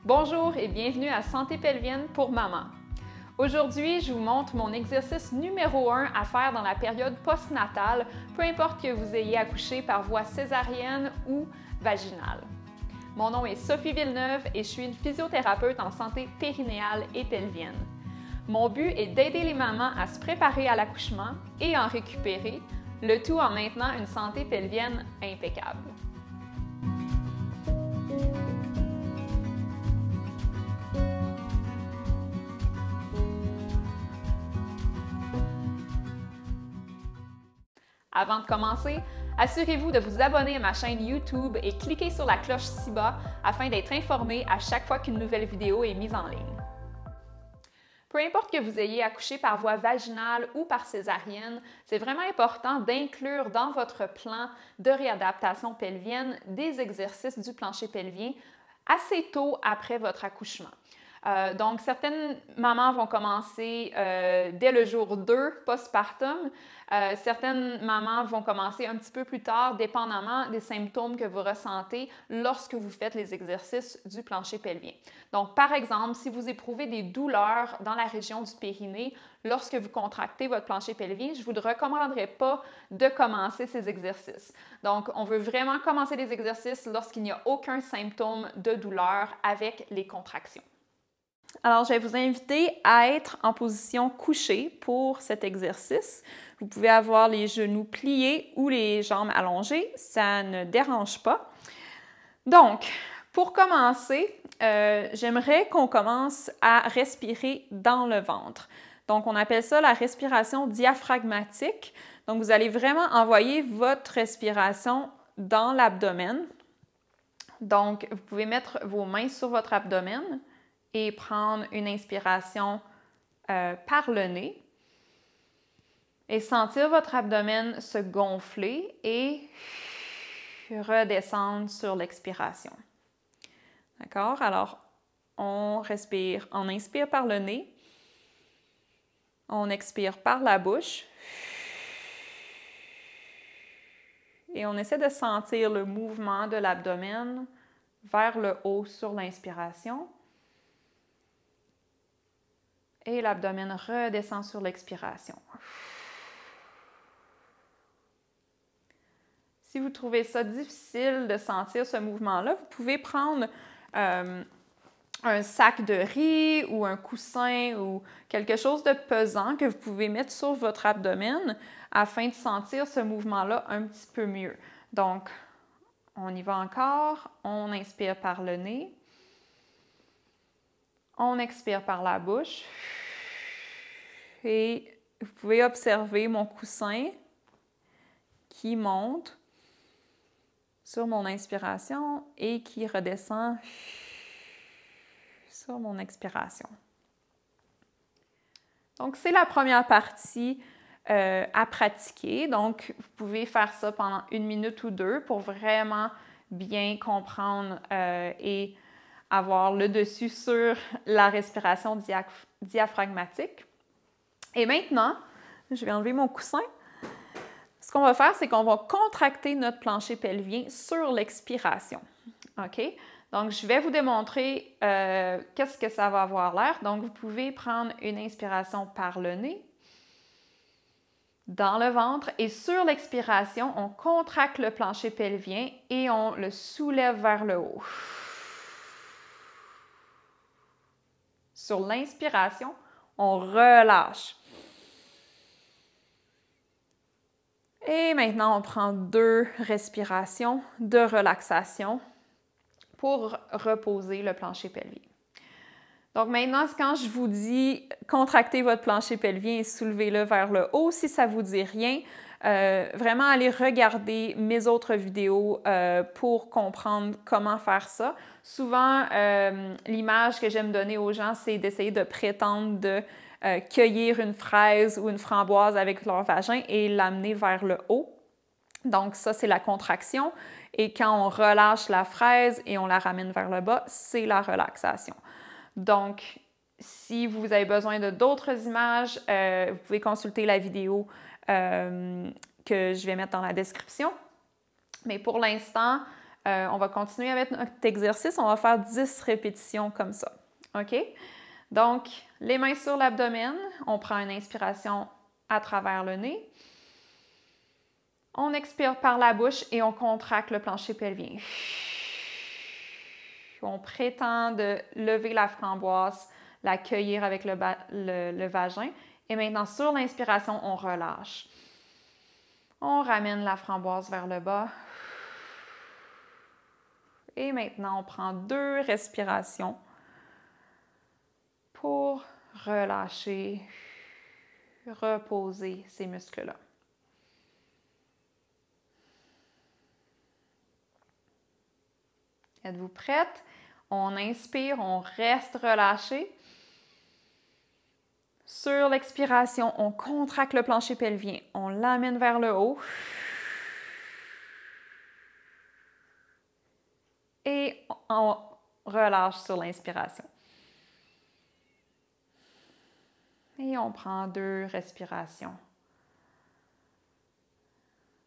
Bonjour et bienvenue à Santé pelvienne pour maman. Aujourd'hui, je vous montre mon exercice numéro 1 à faire dans la période postnatale, peu importe que vous ayez accouché par voie césarienne ou vaginale. Mon nom est Sophie Villeneuve et je suis une physiothérapeute en santé périnéale et pelvienne. Mon but est d'aider les mamans à se préparer à l'accouchement et en récupérer, le tout en maintenant une santé pelvienne impeccable. Avant de commencer, assurez-vous de vous abonner à ma chaîne YouTube et cliquez sur la cloche ci-bas afin d'être informé à chaque fois qu'une nouvelle vidéo est mise en ligne. Peu importe que vous ayez accouché par voie vaginale ou par césarienne, c'est vraiment important d'inclure dans votre plan de réadaptation pelvienne des exercices du plancher pelvien assez tôt après votre accouchement. Donc, certaines mamans vont commencer dès le jour 2 postpartum. Certaines mamans vont commencer un petit peu plus tard, dépendamment des symptômes que vous ressentez lorsque vous faites les exercices du plancher pelvien. Donc, par exemple, si vous éprouvez des douleurs dans la région du périnée lorsque vous contractez votre plancher pelvien, je ne vous recommanderais pas de commencer ces exercices. Donc, on veut vraiment commencer les exercices lorsqu'il n'y a aucun symptôme de douleur avec les contractions. Alors, je vais vous inviter à être en position couchée pour cet exercice. Vous pouvez avoir les genoux pliés ou les jambes allongées, ça ne dérange pas. Donc, pour commencer, j'aimerais qu'on commence à respirer dans le ventre. Donc, on appelle ça la respiration diaphragmatique. Donc, vous allez vraiment envoyer votre respiration dans l'abdomen. Donc, vous pouvez mettre vos mains sur votre abdomen et prendre une inspiration par le nez et sentir votre abdomen se gonfler et redescendre sur l'expiration. D'accord? Alors, on respire, on inspire par le nez, on expire par la bouche et on essaie de sentir le mouvement de l'abdomen vers le haut sur l'inspiration. Et l'abdomen redescend sur l'expiration. Si vous trouvez ça difficile de sentir ce mouvement-là, vous pouvez prendre un sac de riz ou un coussin ou quelque chose de pesant que vous pouvez mettre sur votre abdomen afin de sentir ce mouvement-là un petit peu mieux. Donc, on y va encore. On inspire par le nez. On expire par la bouche et vous pouvez observer mon coussin qui monte sur mon inspiration et qui redescend sur mon expiration. Donc, c'est la première partie à pratiquer. Donc, vous pouvez faire ça pendant 1 minute ou 2 pour vraiment bien comprendre et avoir le dessus sur la respiration diaphragmatique. Et maintenant, je vais enlever mon coussin. Ce qu'on va faire, c'est qu'on va contracter notre plancher pelvien sur l'expiration. OK? Donc, je vais vous démontrer qu'est-ce que ça va avoir l'air. Donc, vous pouvez prendre une inspiration par le nez, dans le ventre, et sur l'expiration, on contracte le plancher pelvien et on le soulève vers le haut. Sur l'inspiration, on relâche. Et maintenant, on prend 2 respirations de relaxation pour reposer le plancher pelvien. Donc maintenant, quand je vous dis contractez votre plancher pelvien et soulevez-le vers le haut, si ça ne vous dit rien, vraiment allez regarder mes autres vidéos pour comprendre comment faire ça. Souvent, l'image que j'aime donner aux gens, c'est d'essayer de prétendre de cueillir une fraise ou une framboise avec leur vagin et l'amener vers le haut. Donc ça, c'est la contraction. Et quand on relâche la fraise et on la ramène vers le bas, c'est la relaxation. Donc, si vous avez besoin de d'autres images, vous pouvez consulter la vidéo que je vais mettre dans la description. Mais pour l'instant, On va continuer avec notre exercice. On va faire 10 répétitions comme ça. OK? Donc, les mains sur l'abdomen. On prend une inspiration à travers le nez. On expire par la bouche et on contracte le plancher pelvien. On prétend de lever la framboise, la cueillir avec le vagin. Et maintenant, sur l'inspiration, on relâche. On ramène la framboise vers le bas. Et maintenant, on prend 2 respirations pour relâcher, reposer ces muscles-là. Êtes-vous prête? On inspire, on reste relâché. Sur l'expiration, on contracte le plancher pelvien. On l'amène vers le haut. Et on relâche sur l'inspiration. Et on prend 2 respirations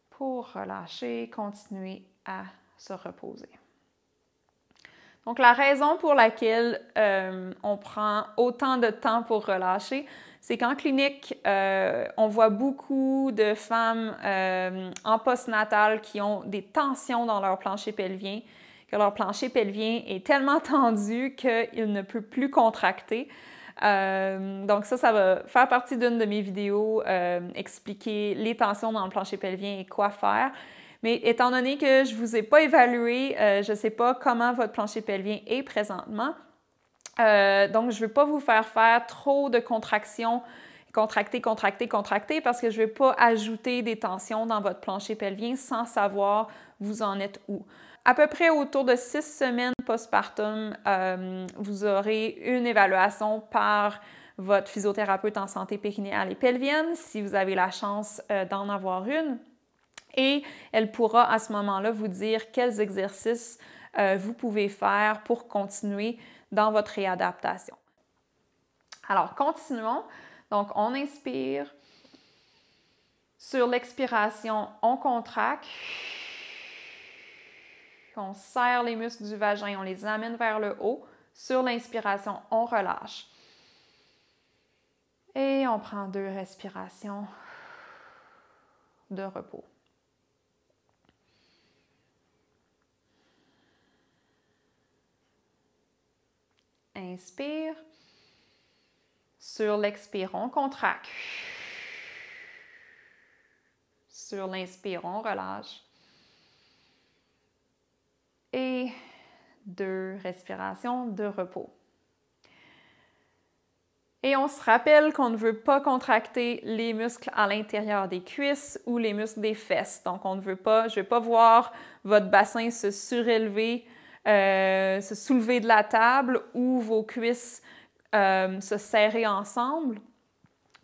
pour relâcher, continuer à se reposer. Donc, la raison pour laquelle on prend autant de temps pour relâcher, c'est qu'en clinique, on voit beaucoup de femmes en postnatal qui ont des tensions dans leur plancher pelvien, que leur plancher pelvien est tellement tendu qu'il ne peut plus contracter. Donc ça va faire partie d'une de mes vidéos, expliquer les tensions dans le plancher pelvien et quoi faire. Mais étant donné que je ne vous ai pas évalué, je ne sais pas comment votre plancher pelvien est présentement. Donc, je ne veux pas vous faire trop de contractions, contracter, parce que je ne veux pas ajouter des tensions dans votre plancher pelvien sans savoir vous en êtes où. À peu près autour de 6 semaines postpartum, vous aurez une évaluation par votre physiothérapeute en santé périnéale et pelvienne, si vous avez la chance d'en avoir une. Et elle pourra à ce moment-là vous dire quels exercices vous pouvez faire pour continuer dans votre réadaptation. Alors, continuons. Donc, on inspire. Sur l'expiration, on contracte. On serre les muscles du vagin, on les amène vers le haut. Sur l'inspiration, on relâche. Et on prend 2 respirations de repos. Inspire. Sur l'expire, on contracte. Sur l'inspire, on relâche. Et 2 respirations de repos. Et on se rappelle qu'on ne veut pas contracter les muscles à l'intérieur des cuisses ou les muscles des fesses. Donc, je ne veux pas voir votre bassin se surélever, se soulever de la table ou vos cuisses se serrer ensemble.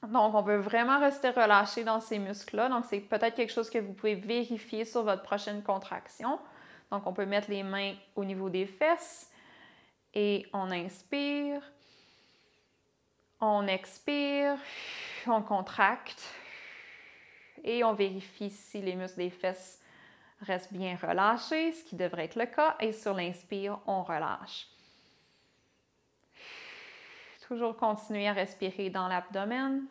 Donc, on veut vraiment rester relâché dans ces muscles-là. Donc, c'est peut-être quelque chose que vous pouvez vérifier sur votre prochaine contraction. Donc, on peut mettre les mains au niveau des fesses et on inspire, on expire, on contracte et on vérifie si les muscles des fesses restent bien relâchés, ce qui devrait être le cas. Et sur l'inspire, on relâche. Toujours continuer à respirer dans l'abdomen.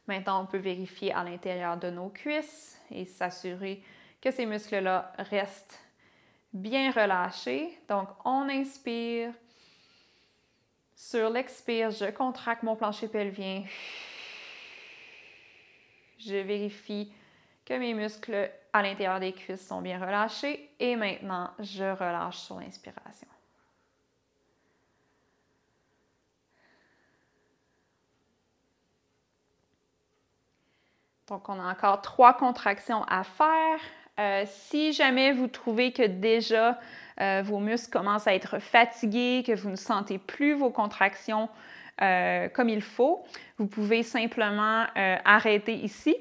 Maintenant, on peut vérifier à l'intérieur de nos cuisses et s'assurer que ces muscles-là restent bien relâchés. Donc, on inspire. Sur l'expire, je contracte mon plancher pelvien. Je vérifie que mes muscles à l'intérieur des cuisses sont bien relâchés. Et maintenant, je relâche sur l'inspiration. Donc, on a encore 3 contractions à faire. Si jamais vous trouvez que déjà vos muscles commencent à être fatigués, que vous ne sentez plus vos contractions comme il faut, vous pouvez simplement arrêter ici.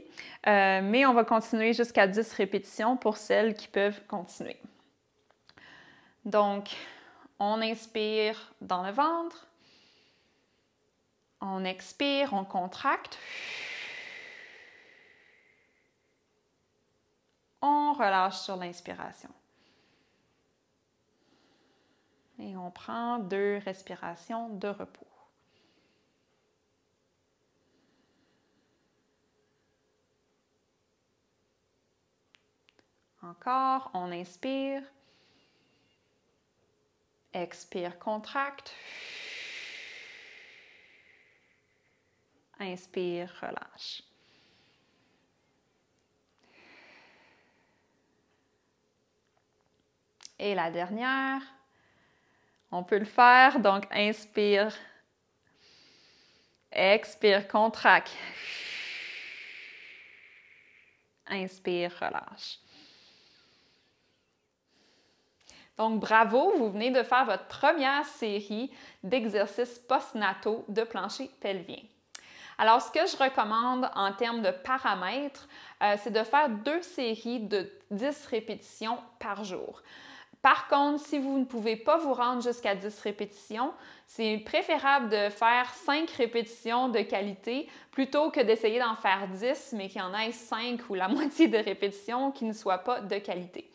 Mais on va continuer jusqu'à 10 répétitions pour celles qui peuvent continuer. Donc, on inspire dans le ventre. On expire, on contracte. On relâche sur l'inspiration. Et on prend 2 respirations de repos. Encore, on inspire. Expire, contracte. Inspire, relâche. Et la dernière, on peut le faire, donc inspire, expire, contracte. Inspire, relâche. Donc, bravo, vous venez de faire votre première série d'exercices postnataux de plancher pelvien. Alors, ce que je recommande en termes de paramètres, c'est de faire 2 séries de 10 répétitions par jour. Par contre, si vous ne pouvez pas vous rendre jusqu'à 10 répétitions, c'est préférable de faire 5 répétitions de qualité plutôt que d'essayer d'en faire 10, mais qu'il y en ait 5 ou la moitié de répétitions qui ne soient pas de qualité.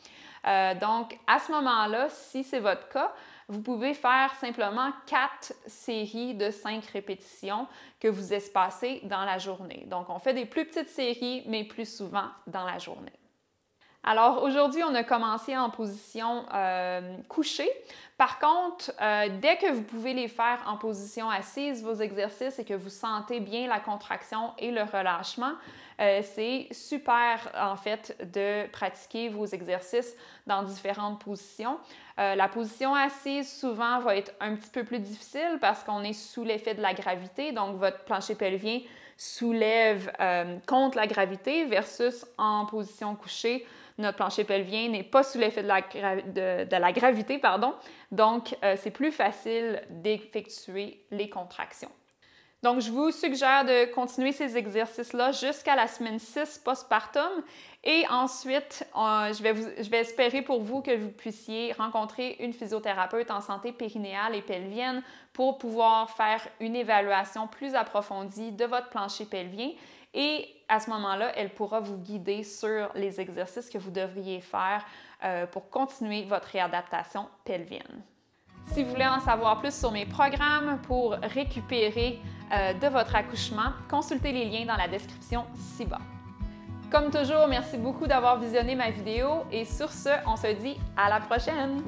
Donc, à ce moment-là, si c'est votre cas, vous pouvez faire simplement 4 séries de 5 répétitions que vous espacez dans la journée. Donc, on fait des plus petites séries, mais plus souvent dans la journée. Alors, aujourd'hui, on a commencé en position couchée. Par contre, dès que vous pouvez les faire en position assise, vos exercices, et que vous sentez bien la contraction et le relâchement, c'est super, en fait, de pratiquer vos exercices dans différentes positions. La position assise, souvent, va être un petit peu plus difficile parce qu'on est sous l'effet de la gravité, donc votre plancher pelvien soulève contre la gravité versus en position couchée, notre plancher pelvien n'est pas sous l'effet de la gravité, donc c'est plus facile d'effectuer les contractions. Donc, je vous suggère de continuer ces exercices-là jusqu'à la semaine 6 postpartum et ensuite, je vais espérer pour vous que vous puissiez rencontrer une physiothérapeute en santé périnéale et pelvienne pour pouvoir faire une évaluation plus approfondie de votre plancher pelvien et à ce moment-là, elle pourra vous guider sur les exercices que vous devriez faire pour continuer votre réadaptation pelvienne. Si vous voulez en savoir plus sur mes programmes pour récupérer de votre accouchement, consultez les liens dans la description ci-bas. Comme toujours, merci beaucoup d'avoir visionné ma vidéo et sur ce, on se dit à la prochaine!